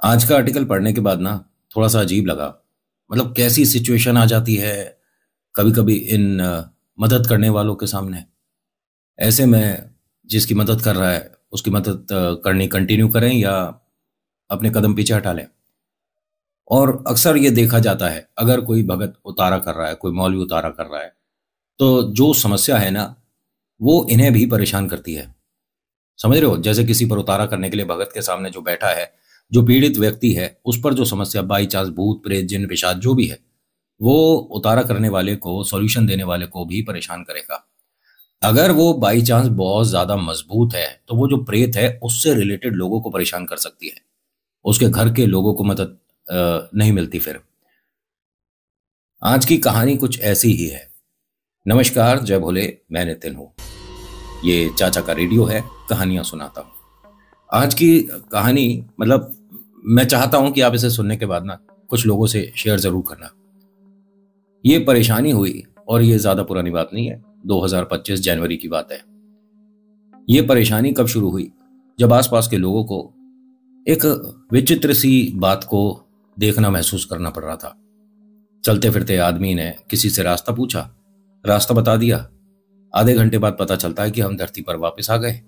आज का आर्टिकल पढ़ने के बाद ना थोड़ा सा अजीब लगा। मतलब कैसी सिचुएशन आ जाती है कभी कभी इन मदद करने वालों के सामने। ऐसे में जिसकी मदद कर रहा है उसकी मदद करनी कंटिन्यू करें या अपने कदम पीछे हटा लें। और अक्सर ये देखा जाता है अगर कोई भगत उतारा कर रहा है, कोई मौलवी उतारा कर रहा है, तो जो समस्या है ना वो इन्हें भी परेशान करती है। समझ रहे हो? जैसे किसी पर उतारा करने के लिए भगत के सामने जो बैठा है, जो पीड़ित व्यक्ति है, उस पर जो समस्या बाई चांस भूत प्रेत जिन पिशाच जो भी है, वो उतारा करने वाले को, सॉल्यूशन देने वाले को भी परेशान करेगा। अगर वो बाई चांस बहुत ज्यादा मजबूत है तो वो जो प्रेत है उससे रिलेटेड लोगों को परेशान कर सकती है। उसके घर के लोगों को मदद नहीं मिलती फिर। आज की कहानी कुछ ऐसी ही है। नमस्कार, जय भोले, मैं नितिन हूँ। ये चाचा का रेडियो है, कहानियां सुनाता हूँ। आज की कहानी मतलब मैं चाहता हूं कि आप इसे सुनने के बाद ना कुछ लोगों से शेयर जरूर करना। ये परेशानी हुई और ये ज्यादा पुरानी बात नहीं है, 2025 जनवरी की बात है। ये परेशानी कब शुरू हुई? जब आसपास के लोगों को एक विचित्र सी बात को देखना, महसूस करना पड़ रहा था। चलते फिरते आदमी ने किसी से रास्ता पूछा, रास्ता बता दिया। आधे घंटे बाद पता चलता है कि हम धरती पर वापस आ गए।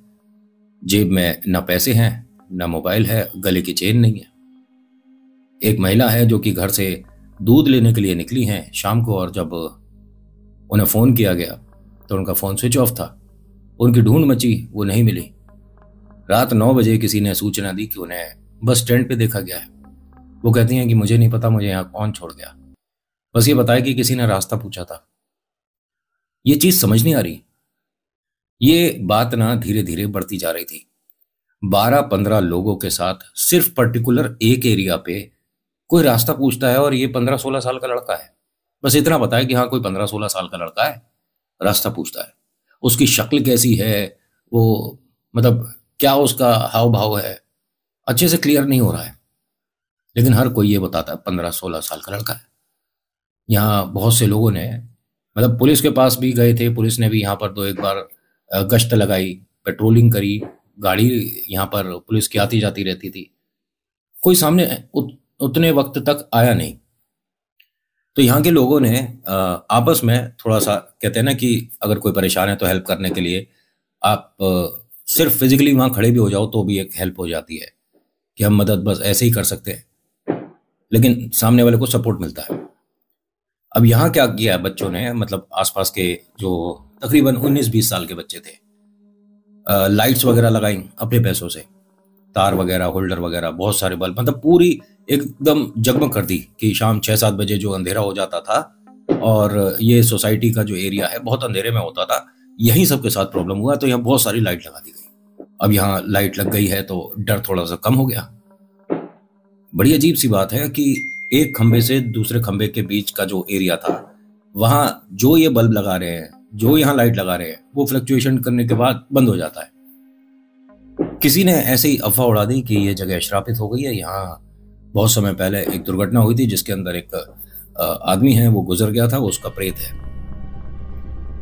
जेब में न पैसे हैं, न मोबाइल है, गले की चेन नहीं है। एक महिला है जो कि घर से दूध लेने के लिए निकली हैं शाम को, और जब उन्हें फोन किया गया तो उनका फोन स्विच ऑफ था। उनकी ढूंढ मची, वो नहीं मिली। रात 9 बजे किसी ने सूचना दी कि उन्हें बस स्टैंड पे देखा गया है। वो कहती हैं कि मुझे नहीं पता मुझे यहाँ कौन छोड़ गया, बस ये बताया कि किसी ने रास्ता पूछा था। ये चीज समझ नहीं आ रही। ये बात ना धीरे धीरे बढ़ती जा रही थी। 12-15 लोगों के साथ सिर्फ पर्टिकुलर एक एरिया पे कोई रास्ता पूछता है, और ये 15-16 साल का लड़का है। बस इतना पता है कि हाँ, कोई 15-16 साल का लड़का है, रास्ता पूछता है। उसकी शक्ल कैसी है, वो मतलब क्या उसका हाव भाव है, अच्छे से क्लियर नहीं हो रहा है, लेकिन हर कोई ये बताता है 15-16 साल का लड़का है। यहाँ बहुत से लोगों ने मतलब पुलिस के पास भी गए थे। पुलिस ने भी यहाँ पर 2-1 बार गश्त लगाई, पेट्रोलिंग करी। गाड़ी यहाँ पर पुलिस की आती जाती रहती थी। कोई सामने उतने वक्त तक आया नहीं। तो यहाँ के लोगों ने आपस में थोड़ा सा कहते हैं ना कि अगर कोई परेशान है तो हेल्प करने के लिए आप सिर्फ फिजिकली वहां खड़े भी हो जाओ तो भी एक हेल्प हो जाती है कि हम मदद बस ऐसे ही कर सकते हैं, लेकिन सामने वाले को सपोर्ट मिलता है। अब यहाँ क्या किया बच्चों ने, मतलब आसपास के जो तकरीबन 19-20 साल के बच्चे थे, लाइट्स वगैरह लगाई अपने पैसों से, तार वगैरह, होल्डर वगैरह, बहुत सारे बल्ब, मतलब पूरी एकदम जगमग कर दी कि शाम 6-7 बजे जो अंधेरा हो जाता था, और ये सोसाइटी का जो एरिया है बहुत अंधेरे में होता था, यही सबके साथ प्रॉब्लम हुआ, तो यहाँ बहुत सारी लाइट लगा दी गई। अब यहाँ लाइट लग गई है तो डर थोड़ा सा कम हो गया। बड़ी अजीब सी बात है कि एक खंबे से दूसरे खंबे के बीच का जो एरिया था, वहां जो ये बल्ब लगा रहे हैं, जो यहाँ लाइट लगा रहे हैं, वो फ्लक्चुएशन करने के बाद बंद हो जाता है। किसी ने ऐसे ही अफवाह उड़ा दी कि ये जगह श्रापित हो गई है। यहाँ बहुत समय पहले एक दुर्घटना हुई थी जिसके अंदर एक आदमी है, वो गुजर गया था, वो उसका प्रेत है।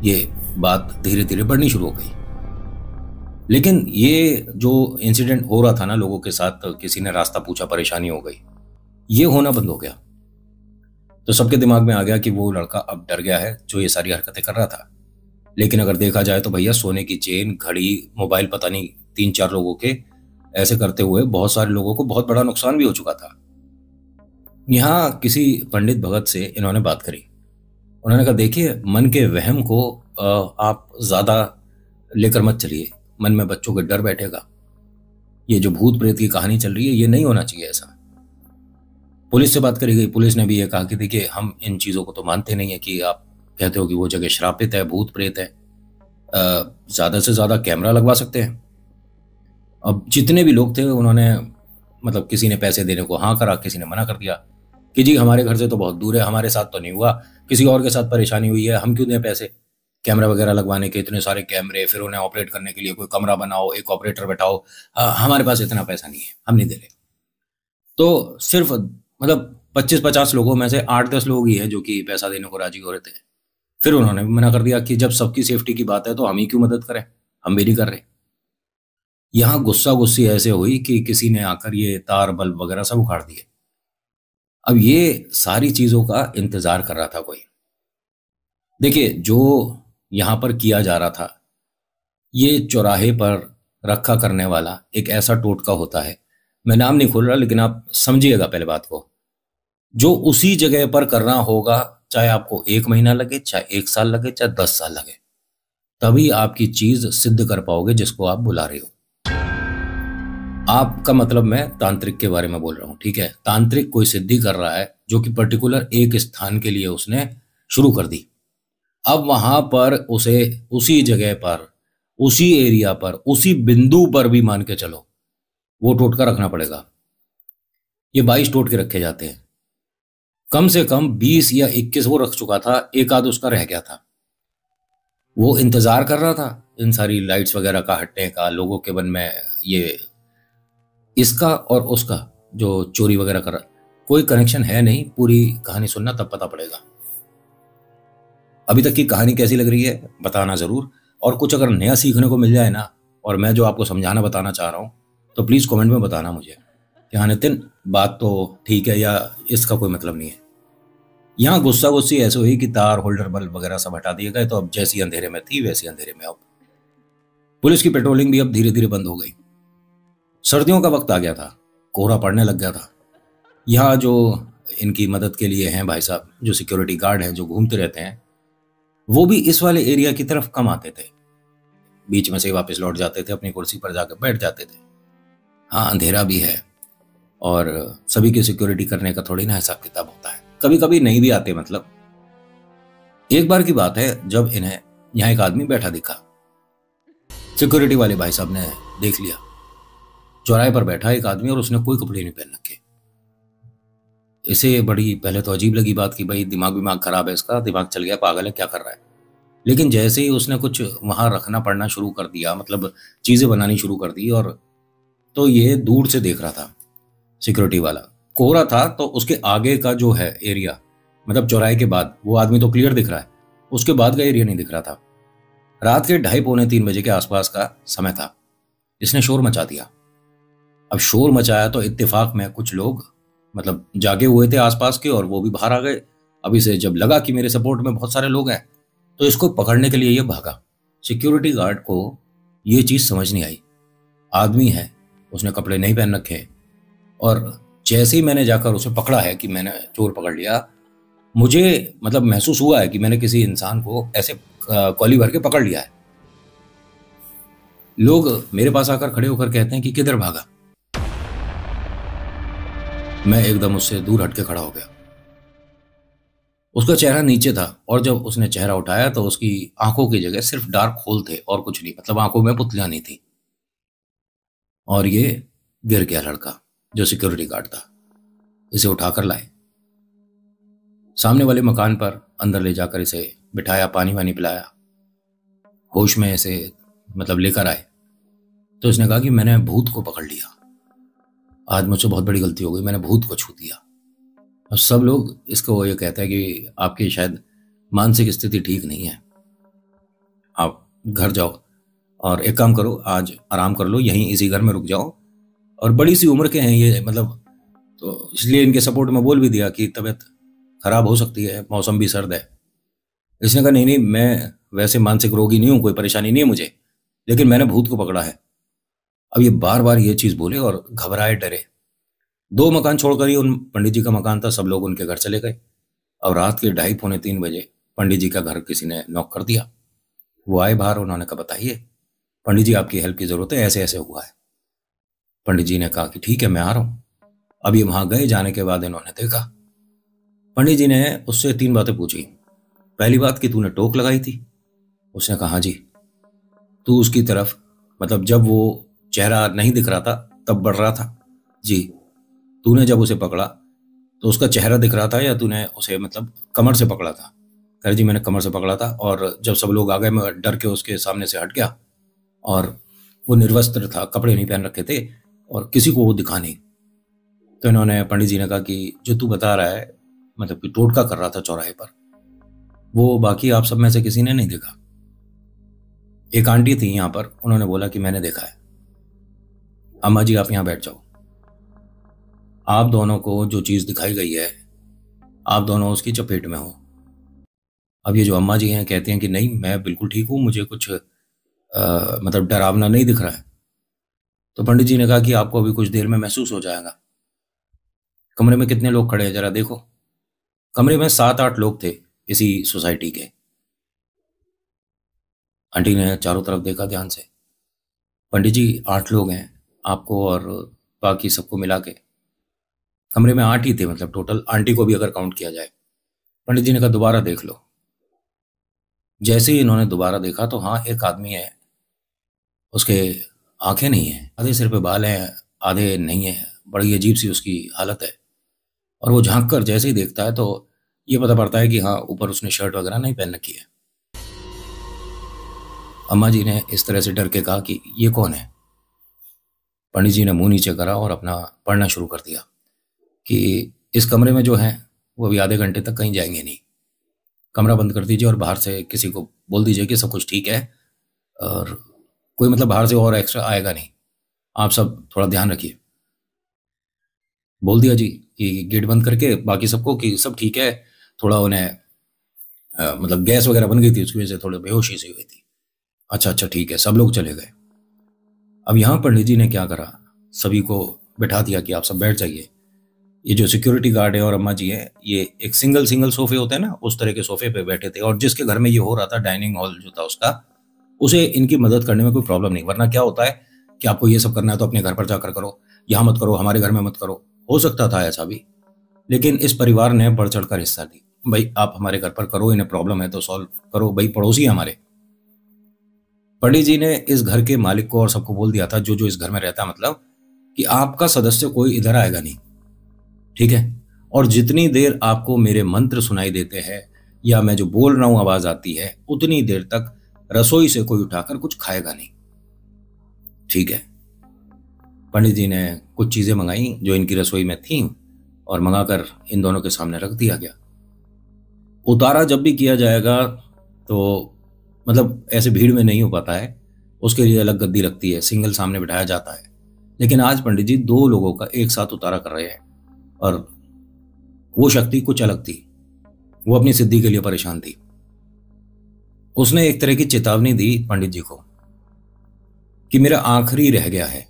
ये बात धीरे धीरे बढ़नी शुरू हो गई। लेकिन ये जो इंसिडेंट हो रहा था ना लोगों के साथ, किसी ने रास्ता पूछा, परेशानी हो गई, ये होना बंद हो गया। तो सबके दिमाग में आ गया कि वो लड़का अब डर गया है जो ये सारी हरकतें कर रहा था। लेकिन अगर देखा जाए तो भैया, सोने की चेन, घड़ी, मोबाइल, पता नहीं 3-4 लोगों के ऐसे करते हुए बहुत सारे लोगों को बहुत बड़ा नुकसान भी हो चुका था। यहाँ किसी पंडित भगत से इन्होंने बात करी। उन्होंने कहा, देखिए, मन के वहम को आप ज्यादा लेकर मत चलिए, मन में बच्चों के डर बैठेगा। ये जो भूत प्रेत की कहानी चल रही है, ये नहीं होना चाहिए ऐसा। पुलिस से बात करी गई। पुलिस ने भी ये कहा कि देखिए, हम इन चीजों को तो मानते नहीं है कि आप कहते हो कि वो जगह श्रापित है, भूत प्रेत है। ज्यादा से ज्यादा कैमरा लगवा सकते हैं। अब जितने भी लोग थे उन्होंने मतलब किसी ने पैसे देने को हाँ करा, किसी ने मना कर दिया कि जी हमारे घर से तो बहुत दूर है, हमारे साथ तो नहीं हुआ, किसी और के साथ परेशानी हुई है, हम क्यों दें पैसे कैमरा वगैरह लगवाने के, इतने सारे कैमरे, फिर उन्हें ऑपरेट करने के लिए कोई कमरा बनाओ, एक ऑपरेटर बैठाओ, हमारे पास इतना पैसा नहीं है, हम नहीं दे रहे। तो सिर्फ मतलब 25-50 लोगों में से 8-10 लोग ही है जो कि पैसा देने को राजी हो रहे थे। फिर उन्होंने भी मना कर दिया कि जब सबकी सेफ्टी की बात है तो हम ही क्यों मदद करें, हम भी नहीं कर रहे। यहां गुस्सा गुस्सी ऐसे हुई कि किसी ने आकर ये तार बल्ब वगैरह सब उखाड़ दिए। अब ये सारी चीजों का इंतजार कर रहा था कोई। देखिए, जो यहां पर किया जा रहा था, ये चौराहे पर रखा करने वाला एक ऐसा टोटका होता है, मैं नाम नहीं खोल रहा लेकिन आप समझिएगा पहले बात को, जो उसी जगह पर करना होगा, चाहे आपको 1 महीना लगे, चाहे 1 साल लगे, चाहे 10 साल लगे, तभी आपकी चीज सिद्ध कर पाओगे जिसको आप बुला रहे हो। आपका मतलब मैं तांत्रिक के बारे में बोल रहा हूं, ठीक है। तांत्रिक कोई सिद्धि कर रहा है जो कि पर्टिकुलर एक स्थान के लिए उसने शुरू कर दी। अब वहां पर उसे उसी जगह पर, उसी एरिया पर, उसी बिंदु पर भी मान के चलो वो टोटका रखना पड़ेगा। ये 22 टोटके रखे जाते हैं, कम से कम 20 या 21 वो रख चुका था, एक आध उसका रह गया था। वो इंतजार कर रहा था इन सारी लाइट्स वगैरह का हटने का, लोगों के मन में ये इसका और उसका जो चोरी वगैरह कर रहा, कोई कनेक्शन है नहीं। पूरी कहानी सुनना तब पता पड़ेगा। अभी तक की कहानी कैसी लग रही है बताना जरूर, और कुछ अगर नया सीखने को मिल जाए ना, और मैं जो आपको समझाना बताना चाह रहा हूं, तो प्लीज कमेंट में बताना मुझे कि हाँ नितिन बात तो ठीक है या इसका कोई मतलब नहीं है। यहाँ गुस्सा गुस्सी ऐसे हुई कि तार होल्डर बल्ब वगैरह सब हटा दिए गए, तो अब जैसी अंधेरे में थी वैसी अंधेरे में अब पुलिस की पेट्रोलिंग भी अब धीरे धीरे बंद हो गई। सर्दियों का वक्त आ गया था, कोहरा पड़ने लग गया था। यहाँ जो इनकी मदद के लिए हैं भाई साहब, जो सिक्योरिटी गार्ड हैं जो घूमते रहते हैं, वो भी इस वाले एरिया की तरफ कम आते थे। बीच में से वापस लौट जाते थे, अपनी कुर्सी पर जाकर बैठ जाते थे। हाँ अंधेरा भी है और सभी की सिक्योरिटी करने का थोड़ी ना हिसाब किताब होता है, कभी कभी नहीं भी आते। मतलब एक बार की बात है जब इन्हें यहाँ एक आदमी बैठा दिखा। सिक्योरिटी वाले भाई साहब ने देख लिया, चौराहे पर बैठा एक आदमी और उसने कोई कपड़े नहीं पहन रखे। इसे बड़ी पहले तो अजीब लगी बात कि भाई दिमाग खराब है इसका, दिमाग चल गया, पागल है, क्या कर रहा है। लेकिन जैसे ही उसने कुछ वहां रखना पड़ना शुरू कर दिया, मतलब चीजें बनानी शुरू कर दी, और तो ये दूर से देख रहा था सिक्योरिटी वाला। कोहरा था तो उसके आगे का जो है एरिया, मतलब चौराहे के बाद, वो आदमी तो क्लियर दिख रहा है, उसके बाद का एरिया नहीं दिख रहा था। रात के 2:30 पौने 3 बजे के आसपास का समय था। इसने शोर मचा दिया। अब शोर मचाया तो इत्तेफाक में कुछ लोग मतलब जागे हुए थे आसपास के, और वो भी बाहर आ गए। अब इसे जब लगा कि मेरे सपोर्ट में बहुत सारे लोग हैं, तो इसको पकड़ने के लिए ये भागा। सिक्योरिटी गार्ड को ये चीज समझ नहीं आई। आदमी है, उसने कपड़े नहीं पहन रखे, और जैसे ही मैंने जाकर उसे पकड़ा है कि मैंने चोर पकड़ लिया, मुझे मतलब महसूस हुआ है कि मैंने किसी इंसान को ऐसे कॉली भर के पकड़ लिया है। लोग मेरे पास आकर खड़े होकर कहते हैं कि किधर भागा। मैं एकदम उससे दूर हटके खड़ा हो गया। उसका चेहरा नीचे था, और जब उसने चेहरा उठाया तो उसकी आंखों की जगह सिर्फ डार्क होल थे और कुछ नहीं, मतलब आंखों में पुतलियां नहीं थी। और ये गिर गया लड़का जो सिक्योरिटी गार्ड था। इसे उठाकर लाए, सामने वाले मकान पर अंदर ले जाकर इसे बिठाया, पानी वानी पिलाया, होश में इसे मतलब लेकर आए। तो इसने कहा कि मैंने भूत को पकड़ लिया, आज मुझसे बहुत बड़ी गलती हो गई, मैंने भूत को छू दिया। अब सब लोग इसको ये कहते हैं कि आपकी शायद मानसिक स्थिति ठीक नहीं है, आप घर जाओ और एक काम करो, आज आराम कर लो, यहीं इसी घर में रुक जाओ। और बड़ी सी उम्र के हैं ये, मतलब तो इसलिए इनके सपोर्ट में बोल भी दिया कि तबीयत खराब हो सकती है, मौसम भी सर्द है। इसने कहा नहीं नहीं, मैं वैसे मानसिक रोगी नहीं हूं, कोई परेशानी नहीं है मुझे, लेकिन मैंने भूत को पकड़ा है। अब ये बार बार ये चीज बोले और घबराए डरे। 2 मकान छोड़कर ही उन पंडित जी का मकान था, सब लोग उनके घर चले गए। और रात के 2:30 पौने 3 बजे पंडित जी का घर किसी ने नॉक कर दिया। वो आए बाहर, उन्होंने कहा बताइए पंडित जी आपकी हेल्प की जरूरत है, ऐसे ऐसे हुआ है। पंडित जी ने कहा कि ठीक है मैं आ रहा हूं। अब ये वहां गए, जाने के बाद इन्होंने देखा। पंडित जी ने उससे 3 बातें पूछी। पहली बात कि तूने टोक लगाई थी? उसने कहा हाँ जी। तू उसकी तरफ, मतलब जब वो चेहरा नहीं दिख रहा था तब बढ़ रहा था? जी। तूने जब उसे पकड़ा तो उसका चेहरा दिख रहा था या तूने उसे मतलब कमर से पकड़ा था? कह रहे जी मैंने कमर से पकड़ा था, और जब सब लोग आ गए मैं डर के उसके सामने से हट गया, और वो निर्वस्त्र था, कपड़े नहीं पहन रखे थे और किसी को वो दिखा नहीं। तो इन्होंने, पंडित जी ने कहा कि जो तू बता रहा है, मतलब कि टोटका कर रहा था चौराहे पर, वो बाकी आप सब में से किसी ने नहीं देखा? एक आंटी थी यहाँ पर, उन्होंने बोला कि मैंने देखा है। अम्मा जी आप यहाँ बैठ जाओ। आप दोनों को जो चीज़ दिखाई गई है, आप दोनों उसकी चपेट में हो। अब ये जो अम्मा जी हैं कहते हैं कि नहीं मैं बिल्कुल ठीक हूँ, मुझे कुछ मतलब डरावना नहीं दिख रहा है। तो पंडित जी ने कहा कि आपको अभी कुछ देर में महसूस हो जाएगा। कमरे में कितने लोग खड़े हैं जरा देखो। कमरे में 7-8 लोग थे इसी सोसाइटी के। आंटी ने चारों तरफ देखा ध्यान से। पंडित जी 8 लोग हैं, आपको और बाकी सबको मिला के कमरे में 8 ही थे, मतलब टोटल आंटी को भी अगर काउंट किया जाए। पंडित जी ने कहा दोबारा देख लो। जैसे ही इन्होंने दोबारा देखा तो हाँ एक आदमी है, उसके आंखें नहीं है, आधे सिर पे बाल हैं आधे नहीं है, बड़ी अजीब सी उसकी हालत है। और वो झांक कर जैसे ही देखता है तो ये पता पड़ता है कि हाँ ऊपर उसने शर्ट वगैरह नहीं पहन रखी है। अम्मा जी ने इस तरह से डर के कहा कि ये कौन है। पंडित जी ने मुंह नीचे करा और अपना पढ़ना शुरू कर दिया कि इस कमरे में जो है वो अभी आधे घंटे तक कहीं जाएंगे नहीं। कमरा बंद कर दीजिए और बाहर से किसी को बोल दीजिए कि सब कुछ ठीक है और कोई मतलब बाहर से और एक्स्ट्रा आएगा नहीं, आप सब थोड़ा ध्यान रखिए। बोल दिया जी कि गेट बंद करके बाकी सबको कि सब ठीक है। थोड़ा उन्हें मतलब गैस वगैरह बन गई थी, उसकी वजह से थोड़ी बेहोशी सी हुई थी। अच्छा अच्छा ठीक है, सब लोग चले गए। अब यहाँ पंडित जी ने क्या करा, सभी को बैठा दिया कि आप सब बैठ जाइए। ये जो सिक्योरिटी गार्ड है और अम्मा जी है, ये एक सिंगल सिंगल सोफे होते हैं ना, उस तरह के सोफे पे बैठे थे। और जिसके घर में ये हो रहा था, डाइनिंग हॉल जो था उसका, उसे इनकी मदद करने में कोई प्रॉब्लम नहीं। वरना क्या होता है कि आपको ये सब करना है तो अपने घर पर जाकर करो, यहाँ मत करो, हमारे घर में मत करो। हो सकता था ऐसा भी, लेकिन इस परिवार ने बढ़ चढ़ कर हिस्सा दी। भाई आप हमारे घर पर करो, इन्हें प्रॉब्लम है तो सॉल्व करो, भाई पड़ोसी हमारे। पंडित जी ने इस घर के मालिक को और सबको बोल दिया था, जो जो इस घर में रहता, मतलब कि आपका सदस्य कोई इधर आएगा नहीं, ठीक है। और जितनी देर आपको मेरे मंत्र सुनाई देते हैं या मैं जो बोल रहा हूं आवाज आती है, उतनी देर तक रसोई से कोई उठाकर कुछ खाएगा नहीं, ठीक है। पंडित जी ने कुछ चीजें मंगाई जो इनकी रसोई में थी और मंगाकर इन दोनों के सामने रख दिया गया। उतारा जब भी किया जाएगा तो मतलब ऐसे भीड़ में नहीं हो पाता है, उसके लिए अलग गद्दी लगती है, सिंगल सामने बिठाया जाता है। लेकिन आज पंडित जी 2 लोगों का एक साथ उतारा कर रहे हैं और वो शक्ति कुछ अलग थी। वो अपनी सिद्धि के लिए परेशान थी। उसने एक तरह की चेतावनी दी पंडित जी को कि मेरा आखिरी रह गया है,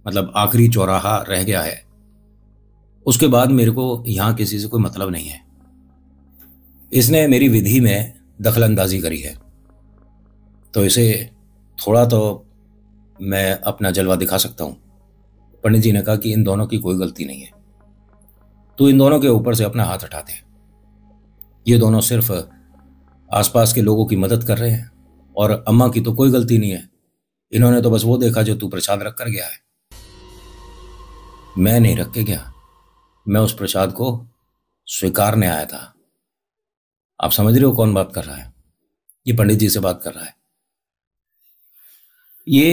मतलब आखिरी चौराहा रह गया है, उसके बाद मेरे को यहां किसी से कोई मतलब नहीं है। इसने मेरी विधि में दखलंदाजी करी है तो इसे थोड़ा तो मैं अपना जलवा दिखा सकता हूं। पंडित जी ने कहा कि इन दोनों की कोई गलती नहीं है, तो इन दोनों के ऊपर से अपना हाथ हटा दे। ये दोनों सिर्फ आसपास के लोगों की मदद कर रहे हैं और अम्मा की तो कोई गलती नहीं है। इन्होंने तो बस वो देखा जो तू प्रसाद रख कर गया है। मैं नहीं रख के गया, मैं उस प्रसाद को स्वीकारने आया था। आप समझ रहे हो कौन बात कर रहा है? ये पंडित जी से बात कर रहा है। ये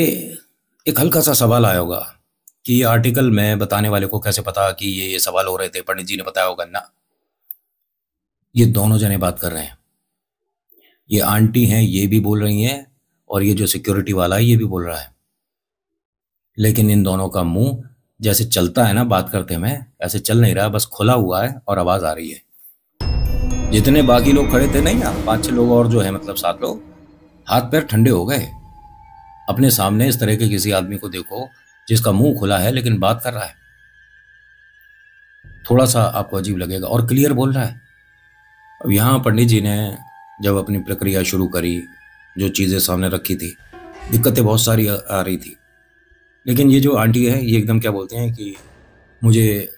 एक हल्का सा सवाल आया होगा कि ये आर्टिकल मैं बताने वाले को कैसे पता कि ये सवाल हो रहे थे, पंडित जी ने बताया होगा ना। ये दोनों जने बात कर रहे हैं, ये आंटी हैं ये भी बोल रही हैं और ये जो सिक्योरिटी वाला है ये भी बोल रहा है। लेकिन इन दोनों का मुंह जैसे चलता है ना बात करते में, ऐसे चल नहीं रहा, बस खुला हुआ है और आवाज आ रही है। जितने बाकी लोग खड़े थे नहीं, 5-6 लोग और जो है, मतलब 7 लोग, हाथ पैर ठंडे हो गए। अपने सामने इस तरह के किसी आदमी को देखो जिसका मुंह खुला है लेकिन बात कर रहा है। थोड़ा सा आपको अजीब लगेगा और क्लियर बोल रहा है। अब यहाँ पंडित जी ने जब अपनी प्रक्रिया शुरू करी, जो चीज़ें सामने रखी थी, दिक्कतें बहुत सारी आ रही थी। लेकिन ये जो आंटी है ये एकदम क्या बोलते हैं कि मुझे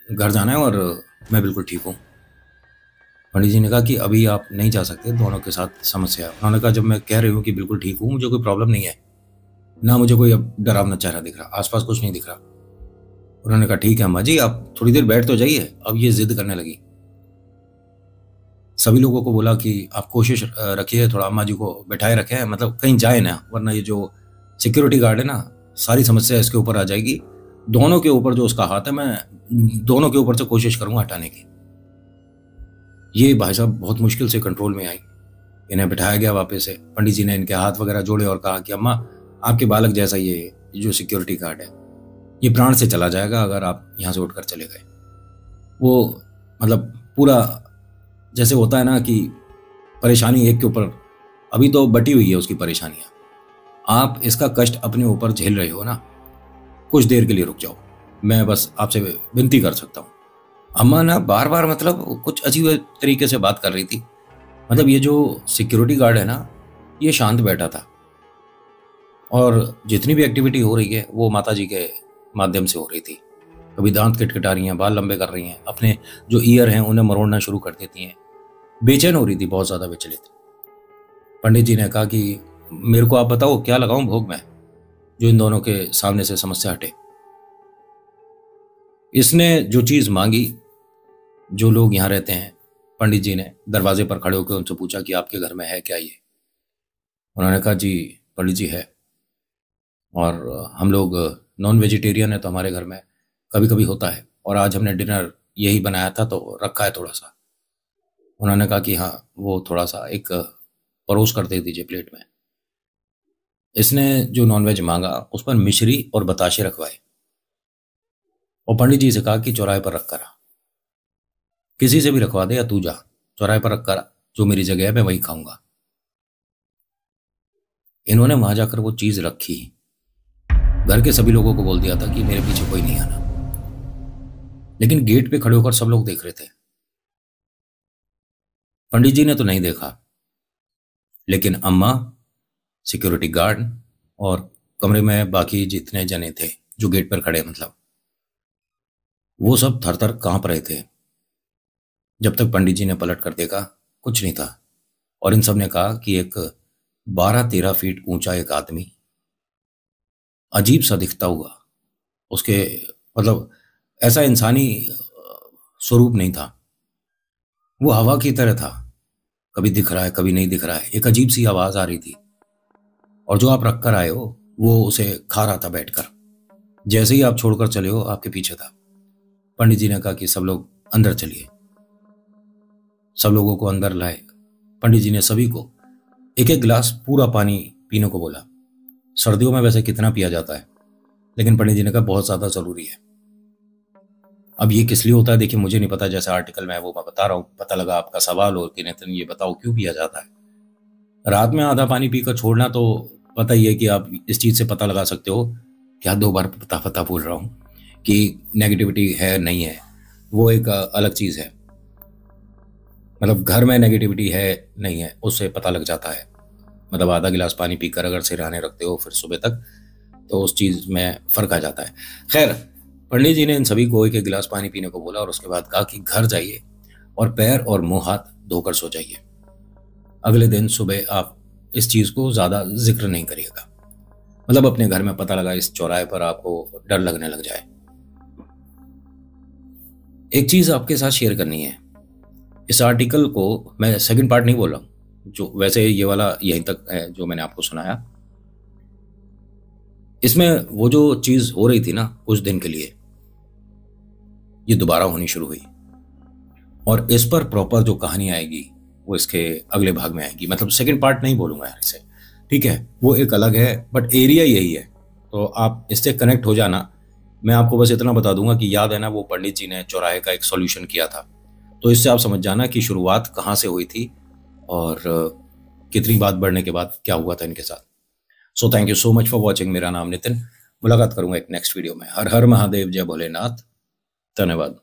घर जाना है और मैं बिल्कुल ठीक हूँ। पंडित जी ने कहा कि अभी आप नहीं जा सकते, दोनों के साथ समस्या है। उन्होंने कहा जब मैं कह रही हूँ कि बिल्कुल ठीक हूँ, मुझे कोई प्रॉब्लम नहीं है, ना मुझे कोई अब डरावना चेहरा दिख रहा, आसपास कुछ नहीं दिख रहा। उन्होंने कहा ठीक है अम्मा जी आप थोड़ी देर बैठ तो जाइए। अब ये जिद करने लगी। सभी लोगों को बोला कि आप कोशिश रखिए थोड़ा अम्मा जी को बैठाए रखें, मतलब कहीं जाए ना, वरना ये जो सिक्योरिटी गार्ड है ना, सारी समस्या इसके ऊपर आ जाएगी। दोनों के ऊपर जो उसका हाथ है, मैं दोनों के ऊपर से कोशिश करूंगा हटाने की। ये भाई साहब बहुत मुश्किल से कंट्रोल में आई। इन्हें बिठाया गया वापस से। पंडित जी ने इनके हाथ वगैरह जोड़े और कहा कि अम्मा आपके बालक जैसा ये जो सिक्योरिटी गार्ड है, ये प्राण से चला जाएगा अगर आप यहाँ से उठकर चले गए। वो मतलब पूरा जैसे होता है ना कि परेशानी एक के ऊपर अभी तो बटी हुई है उसकी परेशानियां, आप इसका कष्ट अपने ऊपर झेल रहे हो ना, कुछ देर के लिए रुक जाओ। मैं बस आपसे विनती कर सकता हूँ। अम्मा ना बार बार मतलब कुछ अजीब तरीके से बात कर रही थी। मतलब ये जो सिक्योरिटी गार्ड है ना, ये शांत बैठा था और जितनी भी एक्टिविटी हो रही है वो माता जी के माध्यम से हो रही थी। कभी दांत किटकिटा रही हैं, बाल लंबे कर रही हैं, अपने जो ईयर हैं उन्हें मरोड़ना शुरू कर देती हैं, बेचैन हो रही थी, बहुत ज़्यादा विचलित। पंडित जी ने कहा कि मेरे को आप बताओ क्या लगाऊं भोग में जो इन दोनों के सामने से समस्या हटे। इसने जो चीज़ मांगी, जो लोग यहाँ रहते हैं, पंडित जी ने दरवाजे पर खड़े होकर उनसे पूछा कि आपके घर में है क्या ये। उन्होंने कहा जी पंडित जी है, और हम लोग नॉन वेजिटेरियन है तो हमारे घर में कभी कभी होता है, और आज हमने डिनर यही बनाया था तो रखा है थोड़ा सा। उन्होंने कहा कि हाँ वो थोड़ा सा एक परोस कर दे दीजिए प्लेट में। इसने जो नॉनवेज मांगा उस पर मिश्री और बताशे रखवाए और पंडित जी से कहा कि चौराहे पर रख कर आ, किसी से भी रखवा दे या तू जा, चौराहे पर रख कर आ, जो मेरी जगह है मैं वही खाऊंगा। इन्होंने वहां जाकर वो चीज रखी, घर के सभी लोगों को बोल दिया था कि मेरे पीछे कोई नहीं आना, लेकिन गेट पे खड़े होकर सब लोग देख रहे थे। पंडित जी ने तो नहीं देखा, लेकिन अम्मा, सिक्योरिटी गार्ड और कमरे में बाकी जितने जने थे जो गेट पर खड़े, मतलब वो सब थर थर कांप रहे थे। जब तक पंडित जी ने पलट कर देखा, कुछ नहीं था, और इन सब ने कहा कि एक 12-13 फीट ऊंचा एक आदमी, अजीब सा दिखता हुआ, उसके मतलब ऐसा इंसानी स्वरूप नहीं था, वो हवा की तरह था, कभी दिख रहा है कभी नहीं दिख रहा है। एक अजीब सी आवाज आ रही थी, और जो आप रख कर आए हो वो उसे खा रहा था बैठकर। जैसे ही आप छोड़कर चले हो आपके पीछे था। पंडित जी ने कहा कि सब लोग अंदर चलिए। सब लोगों को अंदर लाए। पंडित जी ने सभी को एक एक गिलास पूरा पानी पीने को बोला। सर्दियों में वैसे कितना पिया जाता है, लेकिन पंडित जी ने कहा बहुत ज्यादा जरूरी है। अब ये किस लिए होता है देखिए मुझे नहीं पता, जैसे आर्टिकल में है वो मैं बता रहा हूँ, पता लगा आपका सवाल हो कि नितिन ये बताओ क्यों पिया जाता है। रात में आधा पानी पीकर छोड़ना तो पता ही है कि आप इस चीज से पता लगा सकते हो। क्या 2 बार पता पता बोल रहा हूँ कि नेगेटिविटी है नहीं है, वो एक अलग चीज है। मतलब घर में नेगेटिविटी है नहीं है उससे पता लग जाता है। मतलब आधा गिलास पानी पीकर अगर सिरहाने रखते हो फिर सुबह तक, तो उस चीज में फर्क आ जाता है। खैर, पंडित जी ने इन सभी को एक एक गिलास पानी पीने को बोला और उसके बाद कहा कि घर जाइए और पैर और मुंह हाथ धोकर सो जाइए। अगले दिन सुबह आप इस चीज को ज्यादा जिक्र नहीं करिएगा। मतलब अपने घर में पता लगा इस चौराहे पर आपको डर लगने लग जाए। एक चीज आपके साथ शेयर करनी है। इस आर्टिकल को मैं सेकंड पार्ट नहीं बोल रहा हूं, जो वैसे ये वाला यहीं तक है जो मैंने आपको सुनाया। इसमें वो जो चीज हो रही थी ना कुछ दिन के लिए, ये दोबारा होनी शुरू हुई, और इस पर प्रॉपर जो कहानी आएगी वो इसके अगले भाग में आएगी। मतलब सेकंड पार्ट नहीं बोलूंगा यार इसे, ठीक है, वो एक अलग है बट एरिया यही है, तो आप इससे कनेक्ट हो जाना। मैं आपको बस इतना बता दूंगा कि याद है ना वो पंडित जी ने चौराहे का एक सॉल्यूशन किया था, तो इससे आप समझ जाना कि शुरुआत कहाँ से हुई थी और कितनी बात बढ़ने के बाद क्या हुआ था इनके साथ। So thank you so much for watching. मेरा नाम नितिन। मुलाकात करूंगा एक नेक्स्ट वीडियो में। हर हर महादेव, जय भोलेनाथ। धन्यवाद।